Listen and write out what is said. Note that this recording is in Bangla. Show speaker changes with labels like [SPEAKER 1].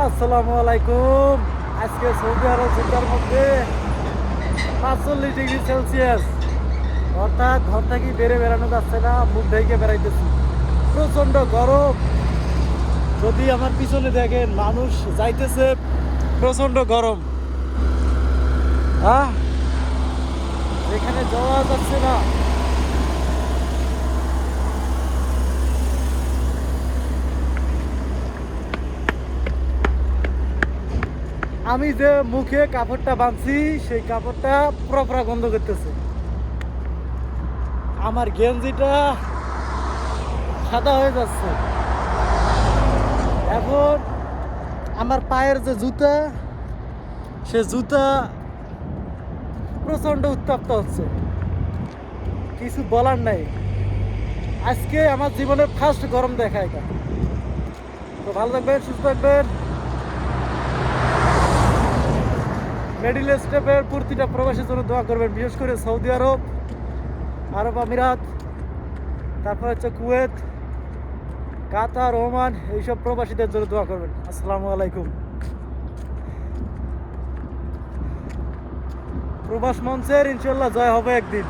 [SPEAKER 1] আসসালামু আলাইকুম। আজকে সৌদি আরব জেদ্দার মধ্যে 45 ডিগ্রি সেলসিয়াস, অর্থাৎ ঘর থেকে বেরানো যাচ্ছে না, মুখ ঢেকে বেড়াইতেছি। প্রচণ্ড গরম। যদি আমার পিছনে দেখেন মানুষ যাইতেছে, প্রচণ্ড গরম। এখানে যাওয়া যাচ্ছে না। আমি যে মুখে কাপড়টা বাঁধছি সেই কাপড়টা পুরোপুরা গন্ধ করতেছে। আমার গেঞ্জিটা সাদা হয়ে যাচ্ছে। এখন আমার পায়ের যে জুতা, সে জুতা প্রচণ্ড উত্তপ্ত হচ্ছে। কিছু বলার নাই। আজকে আমার জীবনের ফার্স্ট গরম দেখা এটা। তো ভালো থাকবেন, সুস্থ থাকবেন। মিডল স্টেপের প্রতিটা প্রবাসীর জন্য দোয়া করবেন, বিশেষ করে সৌদি আরব, আরব আমিরাত, তারপর হচ্ছে কুয়েত, কাতার, ওমান, এইসব প্রবাসীদের জন্য দোয়া করবেন। আসসালামু আলাইকুম। প্রবাস মঞ্চের ইনশাল্লাহ জয় হবে একদিন।